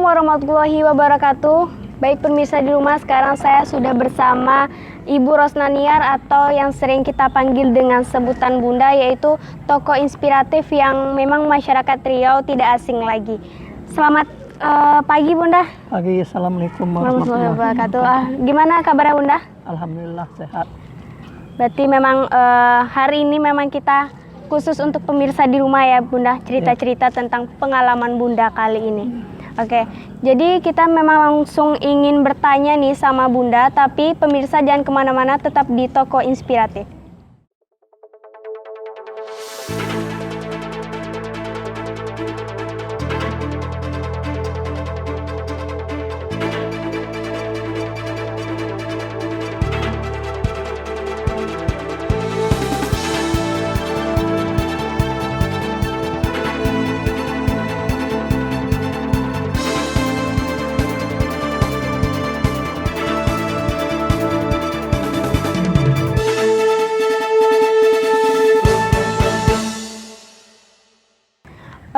warahmatullahi wabarakatuh. Baik pemirsa di rumah, sekarang saya sudah bersama Ibu Rosnaniar atau yang sering kita panggil dengan sebutan Bunda, yaitu tokoh inspiratif yang memang masyarakat Riau tidak asing lagi. Selamat pagi Bunda. Pagi, assalamualaikum warahmatullahi wabarakatuh. Gimana kabarnya Bunda? Alhamdulillah sehat. Berarti memang hari ini memang kita khusus untuk pemirsa di rumah ya Bunda, cerita-cerita tentang pengalaman Bunda kali ini. Oke, jadi kita memang langsung ingin bertanya nih sama Bunda, tapi pemirsa jangan kemana-mana, tetap di Toko Inspiratif.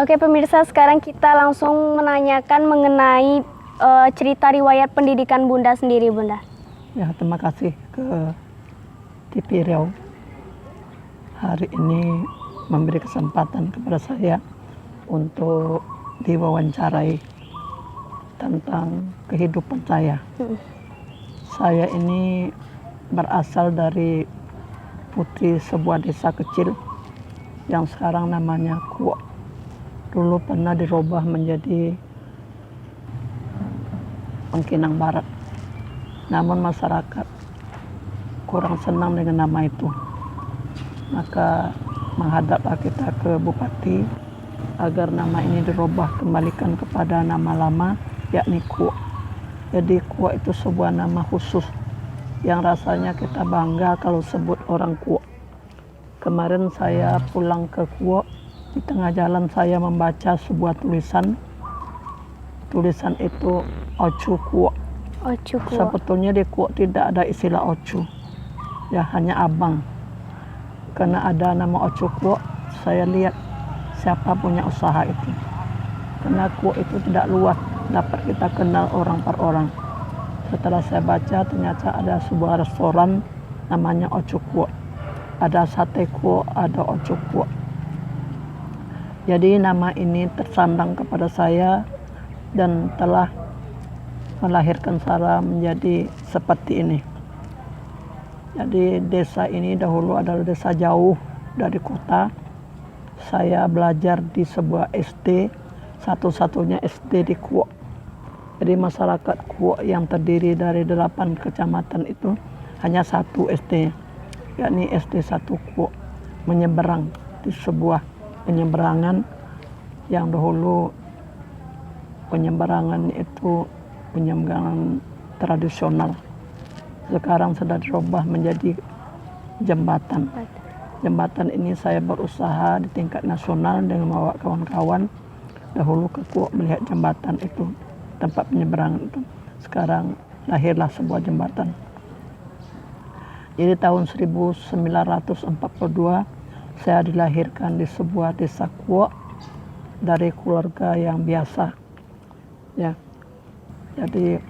Oke pemirsa, sekarang kita langsung menanyakan mengenai cerita riwayat pendidikan Bunda sendiri Bunda. Ya, terima kasih ke TV Riau. Hari ini memberi kesempatan kepada saya untuk diwawancarai tentang kehidupan saya. Saya ini berasal dari putri sebuah desa kecil yang sekarang namanya Kuok. Dulu pernah dirubah menjadi Pengkinang Barat. Namun masyarakat kurang senang dengan nama itu. Maka menghadaplah kita ke Bupati agar nama ini dirubah kembalikan kepada nama lama, yakni Kuok. Jadi Kuok itu sebuah nama khusus yang rasanya kita bangga kalau sebut orang Kuok. Kemarin saya pulang ke Kuok. Di tengah jalan saya membaca sebuah tulisan. Tulisan itu Ocu Kuok. Ocu Kuok. Sebetulnya di Kuok tidak ada istilah Ocu. Ya, hanya abang. Karena ada nama Ocu Kuok, saya lihat siapa punya usaha itu. Karena Kuok itu tidak luas, dapat kita kenal orang per orang. Setelah saya baca, ternyata ada sebuah restoran namanya Ocu Kuok. Ada sate kuok, ada Ocu Kuok. Jadi nama ini tersandang kepada saya dan telah melahirkan saya menjadi seperti ini. Jadi desa ini dahulu adalah desa jauh dari kota. Saya belajar di sebuah SD, satu-satunya SD di Kuok. Jadi masyarakat Kuok yang terdiri dari 8 kecamatan itu hanya satu SD, yakni SD 1 Kuok, menyeberang di sebuah penyeberangan yang dahulu penyeberangan itu penyeberangan tradisional. Sekarang sudah dirubah menjadi jembatan. Jembatan ini saya berusaha di tingkat nasional dengan membawa kawan-kawan dahulu ke Kuok melihat jembatan itu, tempat penyeberangan itu. Sekarang lahirlah sebuah jembatan. Jadi tahun 1942 saya dilahirkan di sebuah desa Kuok dari keluarga yang biasa. Ya. Jadi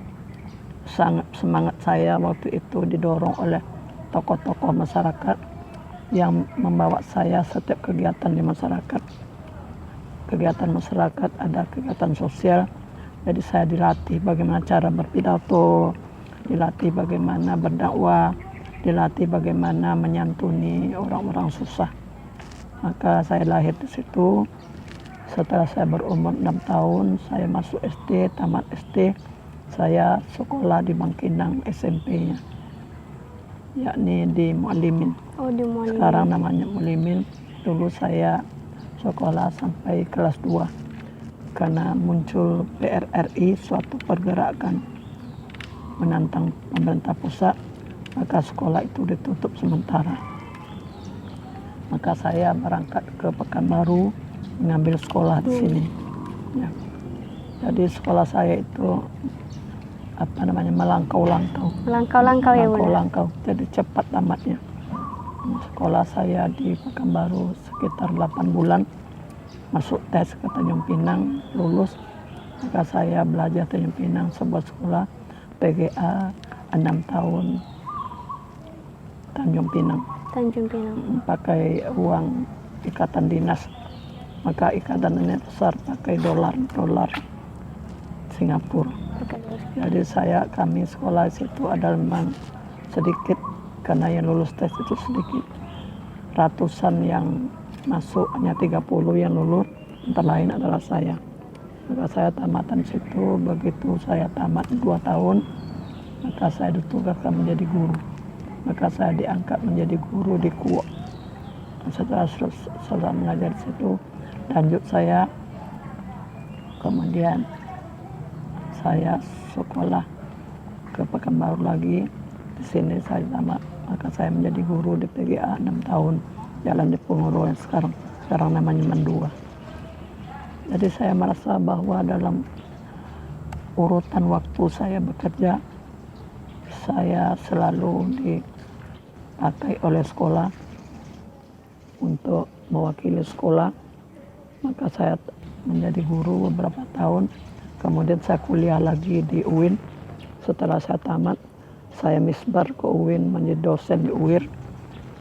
sangat semangat saya waktu itu didorong oleh tokoh-tokoh masyarakat yang membawa saya setiap kegiatan di masyarakat. Kegiatan masyarakat, ada kegiatan sosial. Jadi saya dilatih bagaimana cara berpidato, dilatih bagaimana berdakwah, dilatih bagaimana menyantuni orang-orang susah. Maka saya lahir di situ. Setelah saya berumur 6 tahun, saya masuk SD, tamat SD. Saya sekolah di Bangkinang SMP-nya, yakni di Mualimin. Oh, di Mualimin. Sekarang namanya Mualimin. Dulu saya sekolah sampai kelas 2. Karena muncul PRRI, suatu pergerakan menantang pemerintah pusat, maka sekolah itu ditutup sementara. Maka saya berangkat ke Pekanbaru mengambil sekolah di sini. Ya. Jadi sekolah saya itu melangkau-langkau. Melangkau-langkau ya Bunda. Melangkau-langkau. Jadi cepat tamatnya. Sekolah saya di Pekanbaru sekitar 8 bulan. Masuk tes ke Tanjung Pinang, lulus. Maka saya belajar Tanjung Pinang, sebuah sekolah PGA 6 tahun Tanjung Pinang. Tanjung Pinang. Pakai uang ikatan dinas. Maka ikatan dinas besar pakai dolar Singapura. Oke. Jadi kami sekolah di situ ada memang sedikit, karena yang lulus tes itu sedikit. Ratusan yang masuk, hanya 30 yang lulus, antara lain adalah saya. Maka saya tamatan situ. Begitu saya tamat 2 tahun, maka saya ditugaskan menjadi guru. Maka saya diangkat menjadi guru di Kuok. Setelah selesai mengajar di situ, lanjut saya, kemudian saya sekolah ke Pekanbaru lagi. Di sini saya tamat, maka saya menjadi guru di PGA 6 tahun, Jalan Diponegoro yang sekarang namanya Mendua. Jadi saya merasa bahwa dalam urutan waktu saya bekerja, saya selalu dipakai oleh sekolah untuk mewakili sekolah. Maka saya menjadi guru beberapa tahun, kemudian saya kuliah lagi di UIN. Setelah saya tamat, saya misbar ke UIN menjadi dosen di UIR,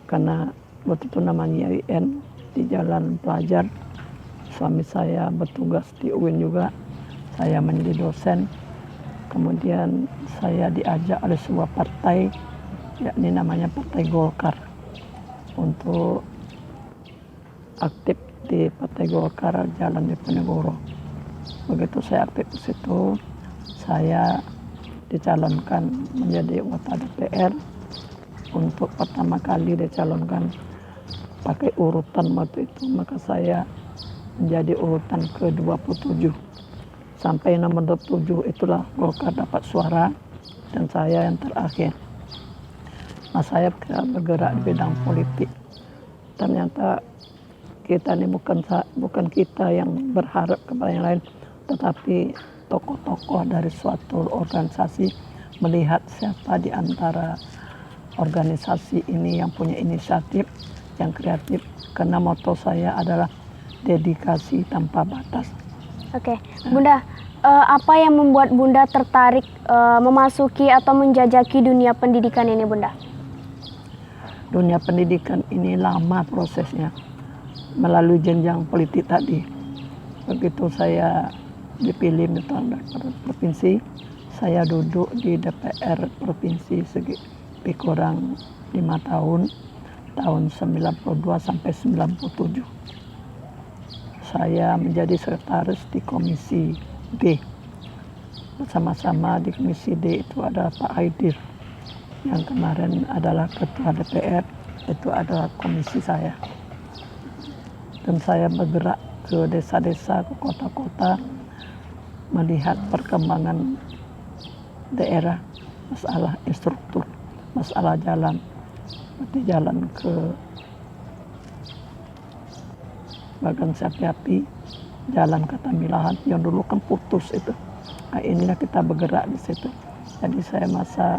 karena waktu itu namanya IAIN di Jalan Pelajar. Suami saya bertugas di UIN juga, saya menjadi dosen. Kemudian saya diajak oleh sebuah partai, yakni namanya Partai Golkar, untuk aktif di Partai Golkar Jalan Diponegoro. Begitu saya aktif di situ, saya dicalonkan menjadi anggota DPR. Untuk pertama kali dicalonkan pakai urutan waktu itu, maka saya menjadi urutan ke-27. Sampai nomor 27 itulah Golkar dapat suara, dan saya yang terakhir. Nah, saya bergerak di bidang politik. Ternyata kita ini bukan kita yang berharap kepada yang lain, tetapi tokoh-tokoh dari suatu organisasi melihat siapa di antara organisasi ini yang punya inisiatif, yang kreatif. Karena moto saya adalah dedikasi tanpa batas. Oke, Bunda, apa yang membuat Bunda tertarik memasuki atau menjajaki dunia pendidikan ini, Bunda? Dunia pendidikan ini lama prosesnya, melalui jenjang politik tadi. Begitu saya dipilih menjadi provinsi, saya duduk di DPR provinsi lebih kurang 5 tahun, tahun 92 sampai 97. Saya menjadi sekretaris di Komisi D. Bersama-sama di Komisi D itu ada Pak Haidir, yang kemarin adalah Ketua DPR, itu adalah komisi saya. Dan saya bergerak ke desa-desa, ke kota-kota, melihat perkembangan daerah, masalah infrastruktur, masalah jalan, seperti jalan ke Bagan Sapi-Api, jalan ke Tamilahan yang dulu kan putus itu. Nah, inilah kita bergerak di situ. Jadi saya merasa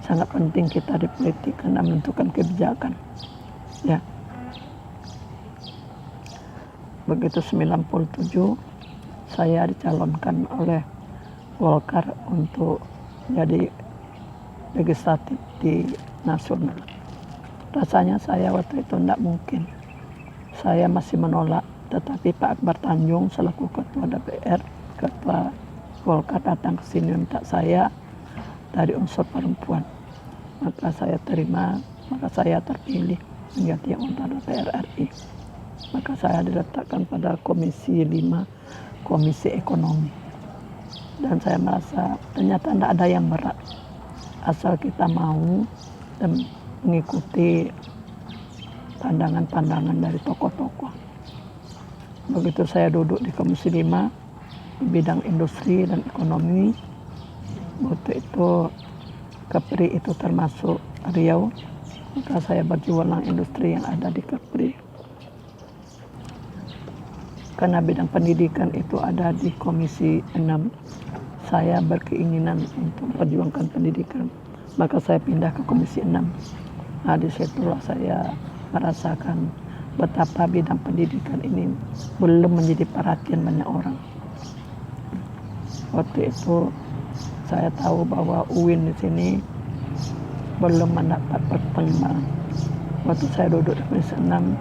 sangat penting kita di politik karena menentukan kebijakan. Ya. Begitu 97 saya dicalonkan oleh Golkar untuk jadi legislatif di nasional. Rasanya saya waktu itu tidak mungkin. Saya masih menolak, tetapi Pak Akbar Tanjung selaku Ketua DPR, Ketua Golkar datang ke sini minta saya dari unsur perempuan. Maka saya terima, maka saya terpilih menjadi anggota DPR RI. Maka saya diletakkan pada Komisi 5, Komisi Ekonomi. Dan saya merasa ternyata tidak ada yang berat, asal kita mau dan mengikuti pandangan-pandangan dari tokoh-tokoh. Begitu saya duduk di Komisi 5 di bidang industri dan ekonomi, waktu itu Kepri itu termasuk Riau, maka saya berjualan industri yang ada di Kepri. Karena bidang pendidikan itu ada di Komisi 6, saya berkeinginan untuk memperjuangkan pendidikan, maka saya pindah ke Komisi 6. Nah, disitulah saya merasakan betapa bidang pendidikan ini belum menjadi perhatian banyak orang. Waktu itu saya tahu bahwa UIN di sini belum mendapat perkembangan. Waktu saya duduk di Komisi 6,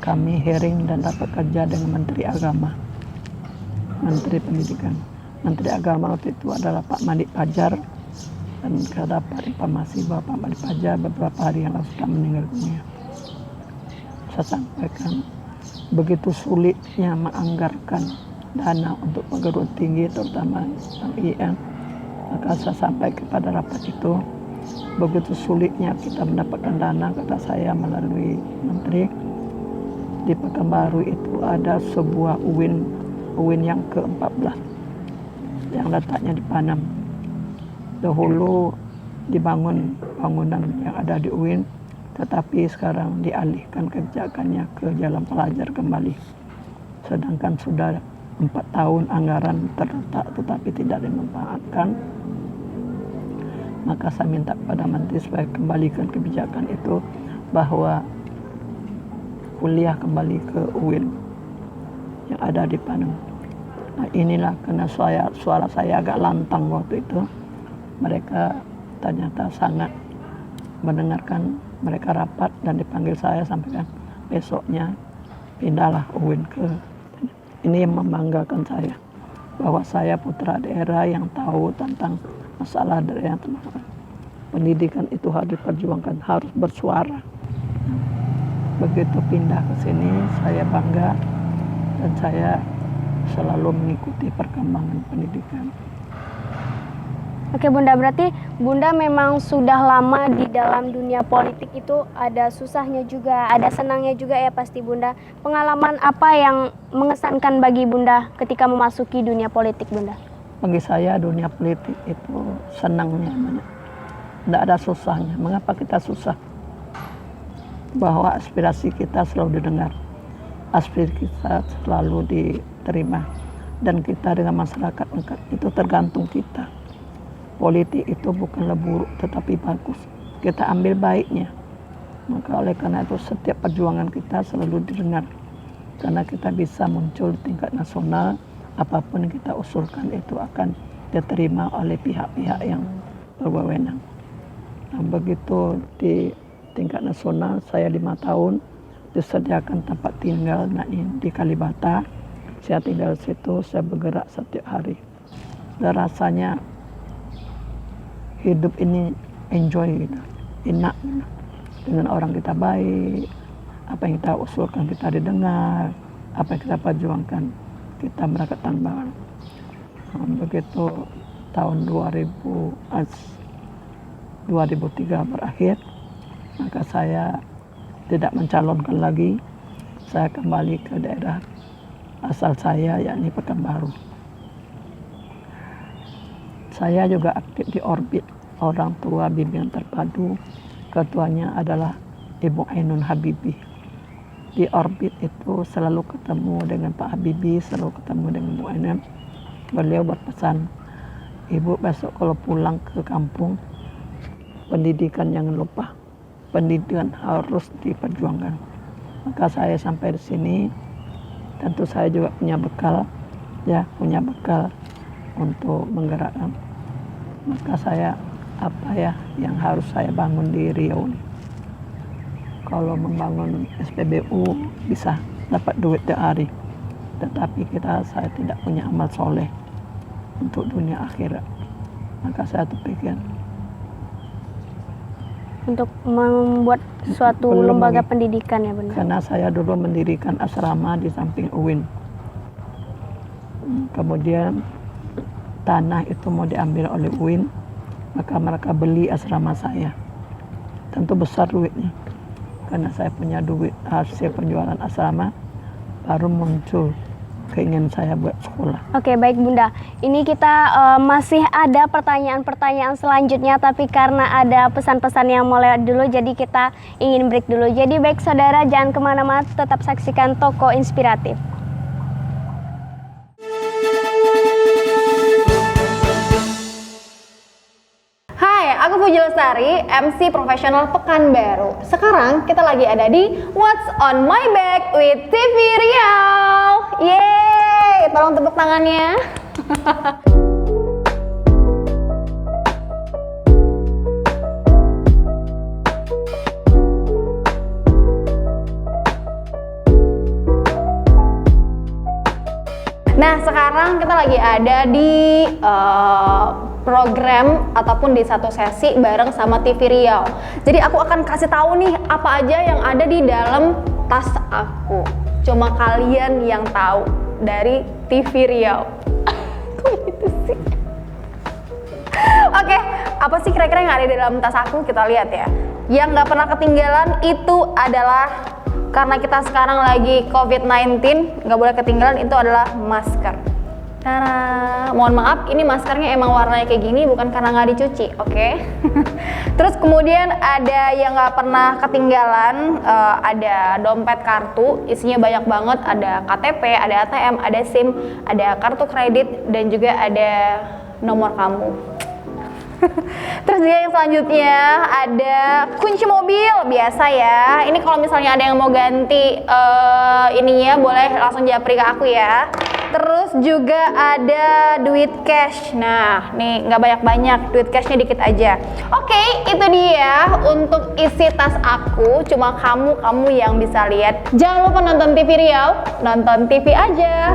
kami hearing dan dapat kerja dengan Menteri Agama, Menteri Pendidikan. Menteri Agama waktu itu adalah Pak Malik Fajar, dan saya dapat informasi bahwa Pak Malik Fajar beberapa hari yang lalu sudah meninggal dunia. Saya sampaikan begitu sulitnya menganggarkan dana untuk perguruan tinggi, terutama IAIN. Maka saya sampaikan kepada rapat itu, begitu sulitnya kita mendapatkan dana, kata saya melalui menteri. Di Pekanbaru itu ada sebuah UIN yang ke-14 yang letaknya di Panam. Dahulu dibangun bangunan yang ada di UIN, tetapi sekarang dialihkan kebijakannya ke jalan pelajar kembali. Sedangkan sudah 4 tahun anggaran terletak tetapi tidak dimanfaatkan. Maka saya minta kepada menteri supaya kembalikan kebijakan itu, bahwa kuliah kembali ke UIN yang ada di Panam. Nah, inilah karena suara saya agak lantang waktu itu. Mereka ternyata sangat mendengarkan, mereka rapat dan dipanggil saya, sampaikan besoknya pindahlah UIN ke. Ini yang membanggakan saya, bahwa saya putra daerah yang tahu tentang masalah daerah. Pendidikan itu harus diperjuangkan, harus bersuara. Begitu pindah ke sini, saya bangga dan saya selalu mengikuti perkembangan pendidikan. Oke Bunda, berarti Bunda memang sudah lama di dalam dunia politik itu, ada susahnya juga, ada senangnya juga ya pasti Bunda. Pengalaman apa yang mengesankan bagi Bunda ketika memasuki dunia politik Bunda? Bagi saya dunia politik itu senangnya banyak. Tidak ada susahnya. Mengapa kita susah? Bahwa aspirasi kita selalu didengar, aspirasi kita selalu diterima, dan kita dengan masyarakat itu tergantung kita. Politik itu bukanlah buruk tetapi bagus, kita ambil baiknya. Maka oleh karena itu setiap perjuangan kita selalu didengar, karena kita bisa muncul di tingkat nasional, apapun yang kita usulkan itu akan diterima oleh pihak-pihak yang berwenang. Nah, begitu di tingkat nasional, saya 5 tahun disediakan tempat tinggal di Kalibata. Saya tinggal di situ, saya bergerak setiap hari. Dan rasanya hidup ini enjoy gitu, enak gitu. Dengan orang kita baik, apa yang kita usulkan kita didengar, apa yang kita perjuangkan kita merasa tambah. Begitu tahun 2003 berakhir, maka saya tidak mencalonkan lagi. Saya kembali ke daerah asal saya, yakni Pekanbaru. Saya juga aktif di Orbit, orang tua bimbingan terpadu. Ketuanya adalah Ibu Ainun Habibie. Di Orbit itu selalu ketemu dengan Pak Habibie, selalu ketemu dengan Bu Ainun. Beliau berpesan, Ibu besok kalau pulang ke kampung, pendidikan jangan lupa. Pendidikan harus diperjuangkan. Maka saya sampai di sini, tentu saya juga punya bekal untuk menggerakkan. Maka saya apa yang harus saya bangun di Riau ini. Kalau membangun SPBU bisa dapat duit tiap hari, tetapi saya tidak punya amal soleh untuk dunia akhirat. Maka saya terpikir untuk membuat suatu lembaga pendidikan ya Bunda. Karena saya dulu mendirikan asrama di samping UIN. Kemudian tanah itu mau diambil oleh UIN, maka mereka beli asrama saya. Tentu besar duitnya, karena saya punya duit hasil penjualan asrama, baru muncul keinginan saya buat sekolah. Oke, baik Bunda. Ini kita masih ada pertanyaan-pertanyaan selanjutnya, tapi karena ada pesan-pesan yang mau lewat dulu, jadi kita ingin break dulu. Jadi baik saudara, jangan kemana-mana, tetap saksikan Toko Inspiratif. Aku Puji Lestari, MC profesional Pekanbaru. Sekarang kita lagi ada di What's on My Back with TV Riau. Yeay, tolong tepuk tangannya. Nah, sekarang kita lagi ada di program ataupun di satu sesi bareng sama TV Riau. Jadi aku akan kasih tahu nih apa aja yang ada di dalam tas aku. Cuma kalian yang tahu dari TV Riau. Kok gitu sih? Oke, apa sih kira-kira yang ada di dalam tas aku? Kita lihat ya. Yang nggak pernah ketinggalan itu adalah, karena kita sekarang lagi COVID-19, nggak boleh ketinggalan, itu adalah masker. Tara, mohon maaf, ini maskernya emang warnanya kayak gini bukan karena nggak dicuci, oke? Terus kemudian ada yang nggak pernah ketinggalan, ada dompet kartu, isinya banyak banget, ada KTP, ada ATM, ada SIM, ada kartu kredit, dan juga ada nomor kamu. Terus juga yang selanjutnya ada kunci mobil, biasa ya. Ini kalau misalnya ada yang mau ganti ininya, boleh langsung japri ke aku ya. Terus juga ada duit cash. Nah, nih nggak banyak-banyak, duit cashnya dikit aja. Oke, itu dia untuk isi tas aku. Cuma kamu yang bisa lihat. Jangan lupa nonton TV Riau, nonton TV aja.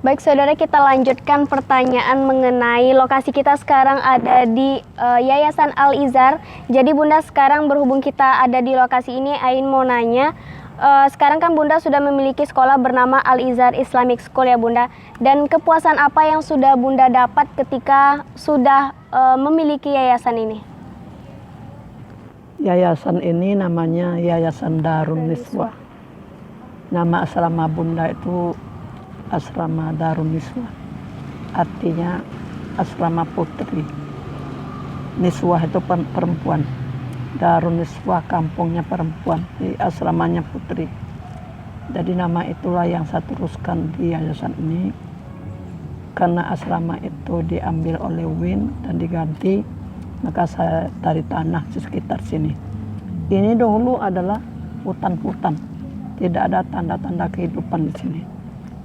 Baik saudara, kita lanjutkan pertanyaan mengenai lokasi kita sekarang ada di Yayasan Al-Izhar. Jadi Bunda, sekarang berhubung kita ada di lokasi ini, Ain mau nanya, sekarang kan Bunda sudah memiliki sekolah bernama Al-Izhar Islamic School ya Bunda. Dan kepuasan apa yang sudah Bunda dapat ketika sudah memiliki yayasan ini? Yayasan ini namanya Yayasan Darun Niswah. Nama asrama Bunda itu Asrama Darun Niswah, artinya asrama putri. Niswah itu perempuan, Darun Niswah kampungnya perempuan, di asramanya putri. Jadi nama itulah yang saya teruskan di yayasan ini, karena asrama itu diambil oleh UIN dan diganti, maka saya dari tanah di sekitar sini. Ini dulu adalah hutan-hutan, tidak ada tanda-tanda kehidupan di sini.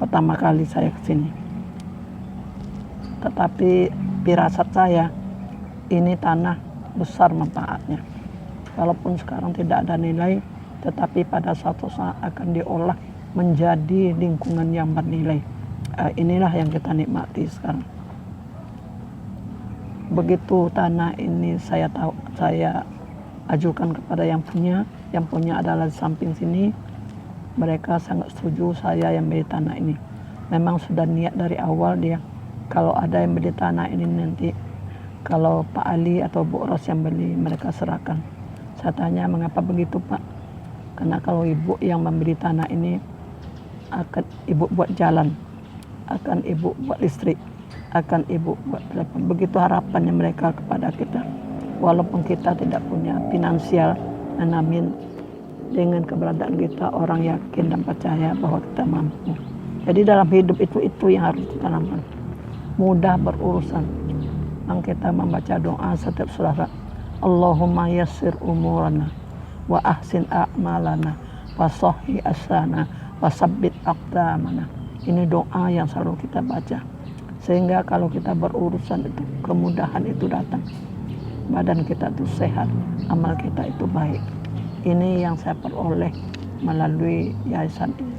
Pertama kali saya ke sini. Tetapi firasat saya, ini tanah besar manfaatnya. Walaupun sekarang tidak ada nilai, tetapi pada suatu saat akan diolah menjadi lingkungan yang bernilai. Inilah yang kita nikmati sekarang. Begitu tanah ini saya ajukan kepada yang punya adalah di samping sini. Mereka sangat setuju saya yang beli tanah ini. Memang sudah niat dari awal dia, kalau ada yang beli tanah ini nanti, kalau Pak Ali atau Bu Ros yang beli, mereka serahkan. Saya tanya, mengapa begitu Pak? Karena kalau Ibu yang membeli tanah ini, akan ibu buat jalan, akan ibu buat listrik, akan ibu buat telepon. Begitu harapannya mereka kepada kita. Walaupun kita tidak punya finansial, dan amin, dengan keberadaan kita orang yakin dan percaya bahwa kita mampu. Jadi dalam hidup itu yang harus kita lakukan. Mudah berurusan. Maka kita membaca doa setiap salat. Allahumma yassir umurana wa ahsin a'malana wa sahhi asana wa sabbit aqdamana. Ini doa yang selalu kita baca. Sehingga kalau kita berurusan itu kemudahan itu datang. Badan kita itu sehat, amal kita itu baik. Ini yang saya peroleh melalui yayasan ini.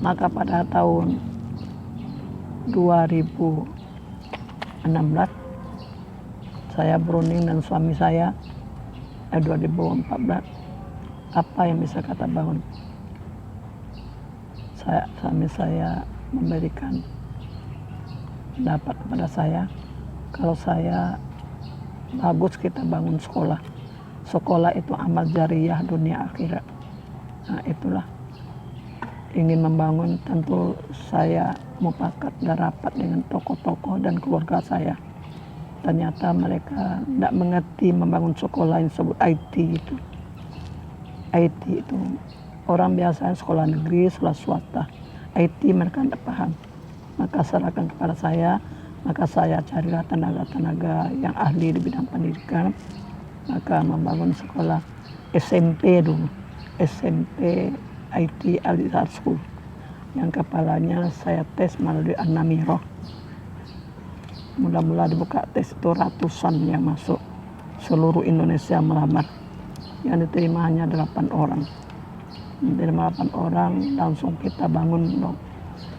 Maka pada tahun 2016 saya berunding dengan suami saya, 2014, apa yang bisa kata bangun? Suami saya memberikan pendapat kepada saya, kalau saya bagus kita bangun sekolah. Sekolah itu amal jariyah dunia akhirat. Nah itulah, ingin membangun, tentu saya mufakat dan rapat dengan tokoh-tokoh dan keluarga saya. Ternyata mereka tidak mengerti membangun sekolah yang disebut IT itu. IT itu orang biasa sekolah negeri, sekolah swasta. IT mereka tidak paham. Maka serahkan kepada saya, maka saya carilah tenaga-tenaga yang ahli di bidang pendidikan. Maka membangun sekolah SMP dulu, SMP IT Al-Azhar School, yang kepalanya saya tes melalui An-Namirah. Mula-mula dibuka tes itu ratusan yang masuk, seluruh Indonesia melamar. Yang diterima hanya 8 orang. Diterima 8 orang, langsung kita bangun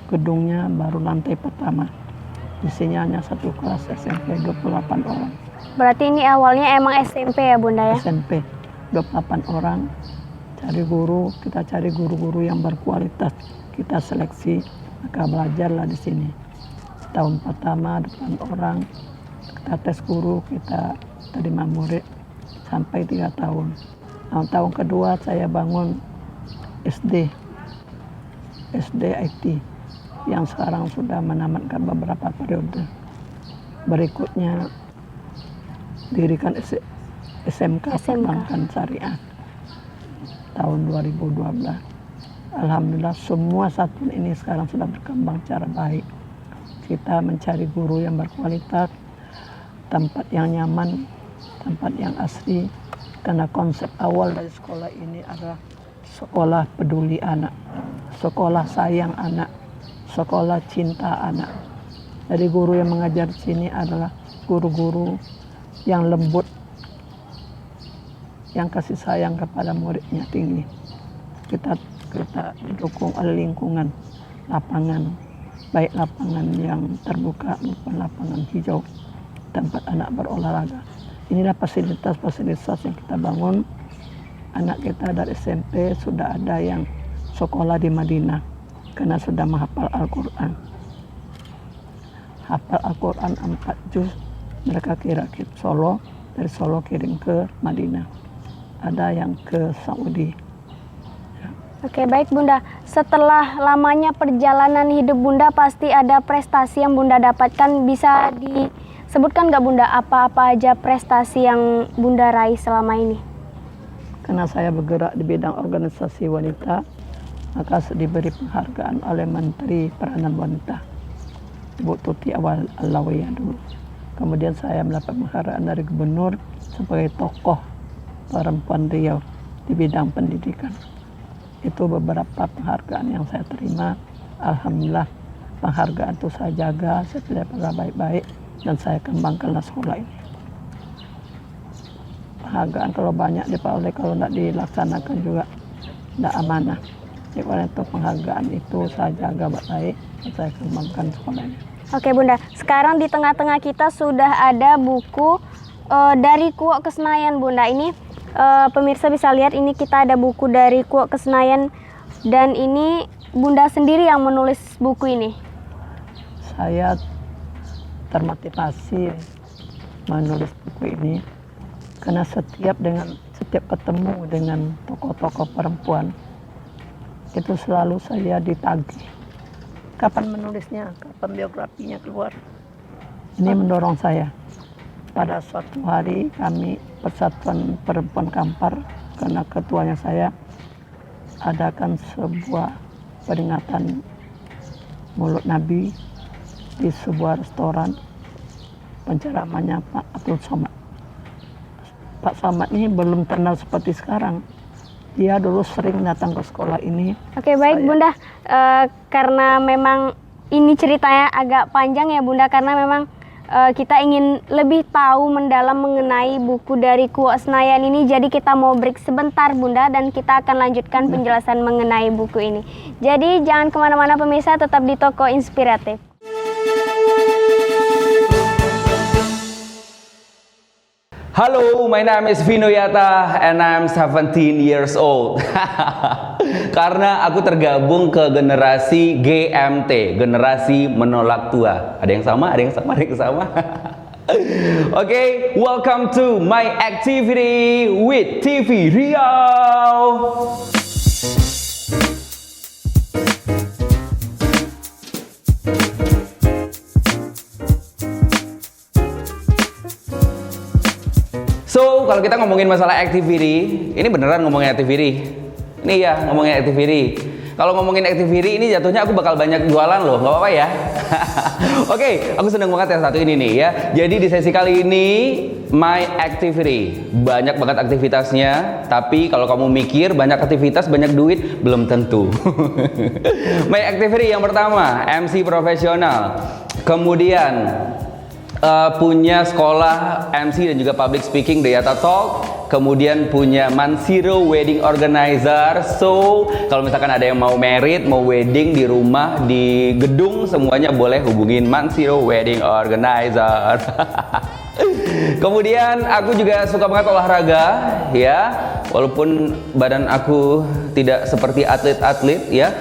gedungnya baru lantai pertama. Isinya hanya satu kelas SMP 28 orang. Berarti ini awalnya emang SMP ya Bunda ya? SMP 28 orang. Cari guru, kita cari guru-guru yang berkualitas. Kita seleksi, maka belajarlah di sini. Tahun pertama 8 orang, kita tes guru, kita terima murid sampai 3 tahun. Nah, tahun kedua saya bangun SD IT yang sekarang sudah menamatkan beberapa periode. Berikutnya dirikan SMK Perbankan Syariah tahun 2012. Alhamdulillah semua satuan ini sekarang sudah berkembang secara baik. Kita mencari guru yang berkualitas, tempat yang nyaman, tempat yang asri, karena konsep awal dari sekolah ini adalah sekolah peduli anak, sekolah sayang anak, sekolah cinta anak. Jadi guru yang mengajar di sini adalah guru-guru yang lembut, yang kasih sayang kepada muridnya tinggi. Kita didukung oleh lingkungan, lapangan, baik lapangan yang terbuka maupun lapangan hijau, tempat anak berolahraga. Inilah fasilitas-fasilitas yang kita bangun. Anak kita dari SMP sudah ada yang sekolah di Madinah karena sudah menghafal Al-Quran. Hafal Al-Quran 4 juz, mereka kira ke Solo, dari Solo kirim ke Madinah. Ada yang ke Saudi. Oke, baik Bunda. Setelah lamanya perjalanan hidup Bunda, pasti ada prestasi yang Bunda dapatkan. Bisa disebutkan nggak Bunda apa-apa aja prestasi yang Bunda raih selama ini? Karena saya bergerak di bidang organisasi wanita, maka diberi penghargaan oleh Menteri Peranan Wanita, Ibu Tuti Alawiyah dulu. Kemudian saya mendapat penghargaan dari Gubernur sebagai tokoh perempuan Riau di bidang pendidikan. Itu beberapa penghargaan yang saya terima. Alhamdulillah penghargaan itu saya jaga, saya pelajari baik-baik, dan saya kembangkanlah sekolah ini. Penghargaan kalau banyak diperoleh, kalau tidak dilaksanakan juga tidak amanah. Jadi oleh itu penghargaan itu saya jaga baik-baik, dan saya kembangkan sekolah ini. Oke Bunda, sekarang di tengah-tengah kita sudah ada buku dari Kuok ke Senayan Bunda. Ini pemirsa bisa lihat, ini kita ada buku dari Kuok ke Senayan, dan ini Bunda sendiri yang menulis buku ini. Saya termotivasi menulis buku ini karena setiap ketemu dengan tokoh-tokoh perempuan itu selalu saya ditagih. Kapan menulisnya, kapan biografinya keluar. Ini mendorong saya. Pada suatu hari kami Persatuan Perempuan Kampar, karena ketuanya saya, adakan sebuah peringatan Maulid Nabi di sebuah restoran. Penceramannya Pak Abdul Somad. Pak Somad ini belum kenal seperti sekarang. Dia dulu sering datang ke sekolah ini. Oke, baik Bunda. Karena memang ini ceritanya agak panjang ya Bunda, karena memang kita ingin lebih tahu mendalam mengenai buku dari Kuok Senayan ini. Jadi kita mau break sebentar Bunda, dan kita akan lanjutkan penjelasan mengenai buku ini. Jadi jangan kemana-mana pemirsa, tetap di Toko Inspiratif. Hello, my name is Vino Yata and I'm 17 years old. Karena aku tergabung ke generasi GMT, generasi menolak tua. Ada yang sama, ada yang sama, ada yang sama. Okay, welcome to my activity with TV Riau. So, kalau kita ngomongin masalah activity, ini beneran ngomongin activity. Ini ya, ngomongin activity. Kalau ngomongin activity ini jatuhnya aku bakal banyak jualan loh, nggak apa-apa ya. Oke, aku seneng banget yang satu ini nih ya. Jadi di sesi kali ini, my activity. Banyak banget aktivitasnya, tapi kalau kamu mikir banyak aktivitas, banyak duit, belum tentu. My activity yang pertama, MC profesional. Kemudian, punya sekolah MC dan juga public speaking The Yata Talk. Kemudian punya Mansiro Wedding Organizer. So kalau misalkan ada yang mau merit, mau wedding di rumah, di gedung, semuanya boleh hubungin Mansiro Wedding Organizer. Kemudian aku juga suka banget olahraga ya, walaupun badan aku tidak seperti atlet-atlet ya.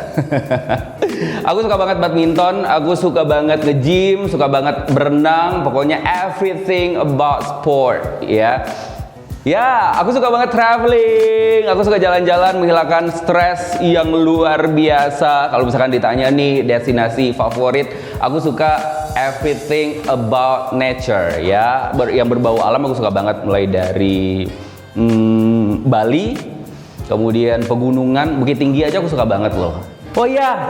Aku suka banget badminton, aku suka banget nge-gym, suka banget berenang, pokoknya everything about sport ya. Ya, aku suka banget traveling, aku suka jalan-jalan menghilangkan stres yang luar biasa. Kalau misalkan ditanya nih destinasi favorit, aku suka everything about nature ya, yang berbau alam aku suka banget, mulai dari Bali, kemudian pegunungan, Bukit Tinggi aja aku suka banget loh. Oh iya,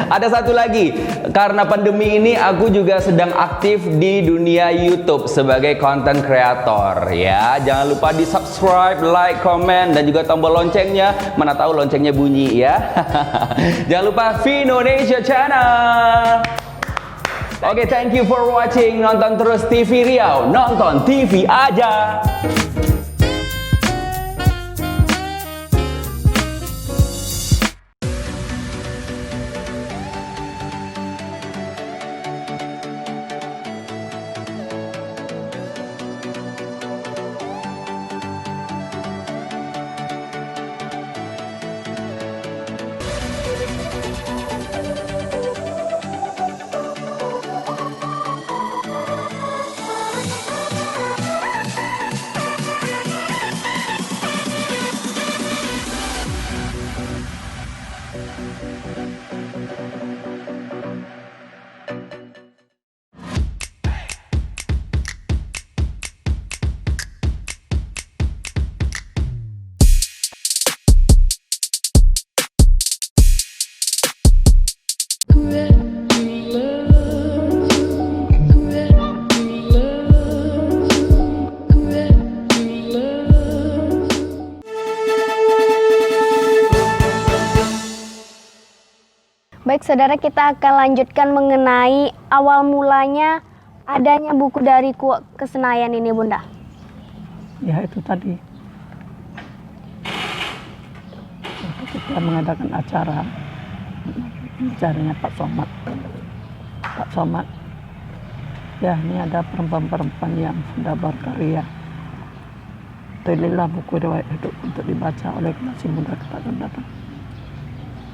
ada satu lagi, karena pandemi ini aku juga sedang aktif di dunia YouTube sebagai content creator ya. Jangan lupa di subscribe, like, comment, dan juga tombol loncengnya. Mana tahu loncengnya bunyi ya. Jangan lupa Vinonesia Channel. Oke, thank you for watching. Nonton terus TV Riau, nonton TV aja. Baik saudara, kita akan lanjutkan mengenai awal mulanya adanya buku dari Kuok Senayan ini Bunda. Ya itu tadi. Kita mengadakan acaranya Pak Somad. Pak Somad, ya ini ada perempuan-perempuan yang sudah berkarya. Pilihlah buku riwayat hidup untuk dibaca oleh generasi muda kita akan datang.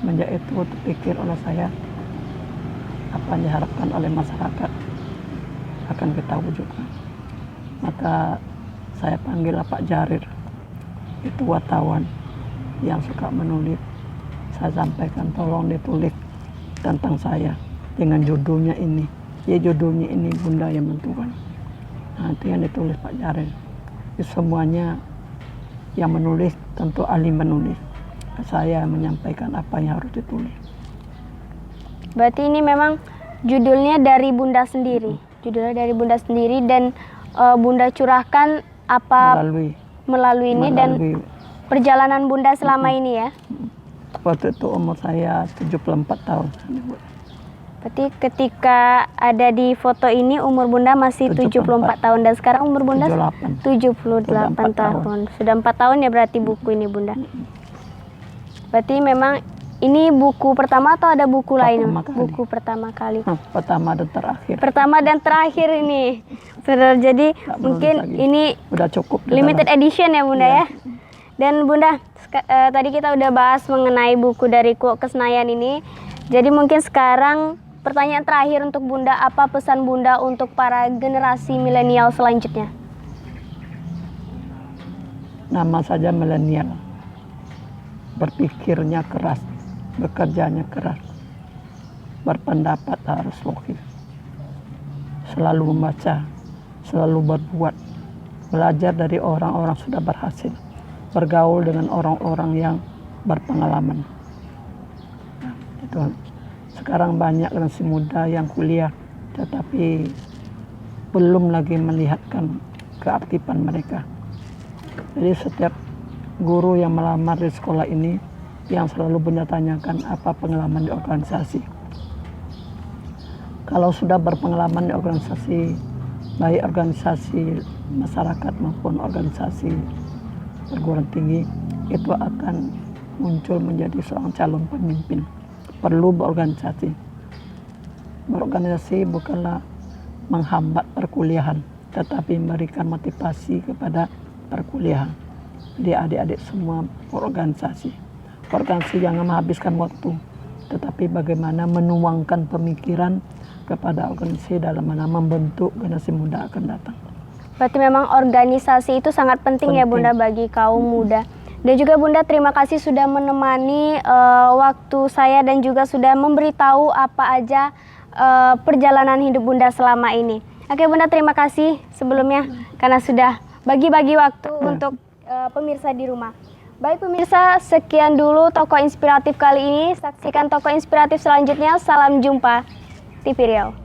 Menjak itu terpikir oleh saya, apa yang diharapkan oleh masyarakat akan kita wujudkan. Maka saya panggil Pak Jarir, itu wartawan yang suka menulis. saya sampaikan tolong ditulis tentang saya dengan judulnya ini. Ya judulnya ini Bunda yang menentukan. Nah, itu yang ditulis Pak Jarel. Semuanya yang menulis tentu ahli menulis. Saya menyampaikan apa yang harus ditulis. Berarti ini memang judulnya dari Bunda sendiri. Judulnya dari Bunda sendiri dan Bunda curahkan apa melalui ini dan perjalanan Bunda selama ini ya. Waktu itu umur saya 74 tahun. Berarti ketika ada di foto ini umur Bunda masih 74 tahun dan sekarang umur Bunda 78 tahun. Sudah 4 tahun ya berarti buku ini Bunda. Berarti memang ini buku pertama atau ada buku lain? Buku pertama kali. Pertama dan terakhir. Pertama dan terakhir ini. Saudara, jadi mungkin ini udah cukup limited edition ya Bunda ya. Dan Bunda, tadi kita udah bahas mengenai buku dari Kuok Kesenayan ini. Jadi mungkin sekarang pertanyaan terakhir untuk Bunda, apa pesan Bunda untuk para generasi milenial selanjutnya? Nama saja milenial. Berpikirnya keras, bekerjanya keras. Berpendapat harus logis. Selalu membaca, selalu berbuat. Belajar dari orang-orang sudah berhasil. Bergaul dengan orang-orang yang berpengalaman. Nah, itu. Sekarang banyak generasi muda yang kuliah, tetapi belum lagi melihatkan keaktifan mereka. Jadi setiap guru yang melamar di sekolah ini, yang selalu Bunda tanyakan apa pengalaman di organisasi. Kalau sudah berpengalaman di organisasi, baik organisasi masyarakat maupun organisasi perguruan tinggi, itu akan muncul menjadi seorang calon pemimpin. Perlu berorganisasi. Berorganisasi bukanlah menghambat perkuliahan, tetapi memberikan motivasi kepada perkuliahan. Jadi adik-adik semua berorganisasi. Organisasi jangan menghabiskan waktu, tetapi bagaimana menuangkan pemikiran kepada organisasi dalam mana membentuk generasi muda akan datang. Berarti memang organisasi itu sangat penting ya Bunda bagi kaum muda. Dan juga Bunda terima kasih sudah menemani waktu saya dan juga sudah memberitahu apa aja perjalanan hidup Bunda selama ini. Oke Bunda, terima kasih sebelumnya karena sudah bagi-bagi waktu untuk pemirsa di rumah. Baik pemirsa, sekian dulu Tokoh Inspiratif kali ini. Saksikan Tokoh Inspiratif selanjutnya. Salam jumpa TV Riau.